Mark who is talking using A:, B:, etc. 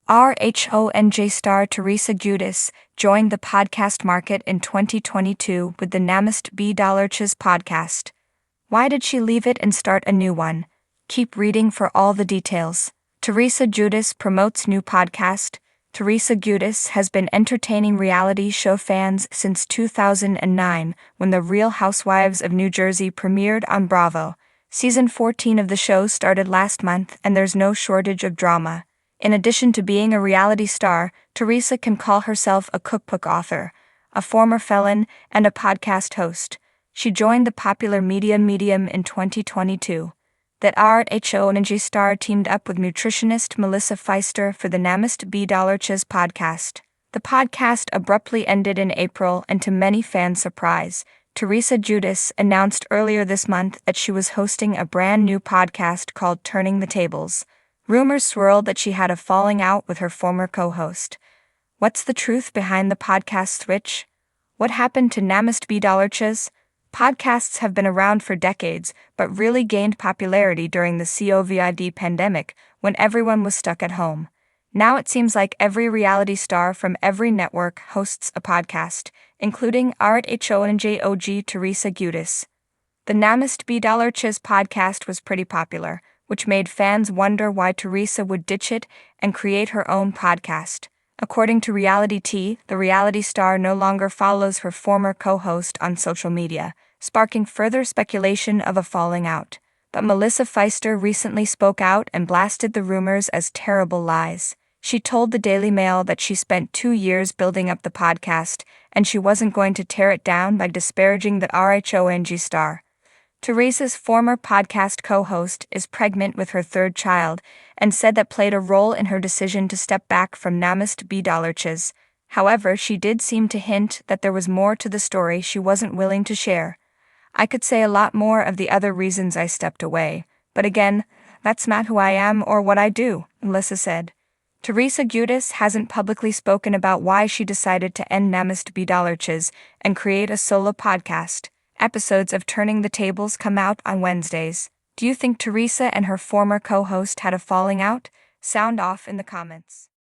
A: RHONJ star Teresa Giudice joined the podcast market in 2022 with the Namaste Be podcast. Why did she leave it and start a new one? Keep reading for all the details. Teresa Giudice promotes new podcast. Teresa Giudice has been entertaining reality show fans since 2009 when the Real Housewives of New Jersey premiered on Bravo. Season 14 of the show started last month and there's no shortage of drama. In addition to being a reality star, Teresa can call herself a cookbook author, a former felon, and a podcast host. She joined the popular media medium in 2022. That RHONJ star teamed up with nutritionist Melissa Pfeister for the Namaste Be podcast. The podcast abruptly ended in April, and to many fans' surprise, Teresa Giudice announced earlier this month that she was hosting a brand new podcast called Turning the Tables. Rumors swirled that she had a falling out with her former co-host. What's the truth behind the podcast switch? What happened to Namaste Be? Podcasts have been around for decades, but really gained popularity during the COVID pandemic when everyone was stuck at home. Now it seems like every reality star from every network hosts a podcast, including RHONJ OG Teresa Giudice. The Namaste Be podcast was pretty popular, which made fans wonder why Teresa would ditch it and create her own podcast. According to Reality Tea, the reality star no longer follows her former co-host on social media, sparking further speculation of a falling out. But Melissa Pfeister recently spoke out and blasted the rumors as terrible lies. She told the Daily Mail that she spent 2 years building up the podcast, and she wasn't going to tear it down by disparaging the RHONJ star. Teresa's former podcast co-host is pregnant with her third child and said that played a role in her decision to step back from Namaste Be. However, she did seem to hint that there was more to the story she wasn't willing to share. I could say a lot more of the other reasons I stepped away, but again, that's not who I am or what I do, Melissa said. Teresa Giudice hasn't publicly spoken about why she decided to end Namaste Be and create a solo podcast. Episodes of Turning the Tables come out on Wednesdays. Do you think Teresa and her former co-host had a falling out? Sound off in the comments.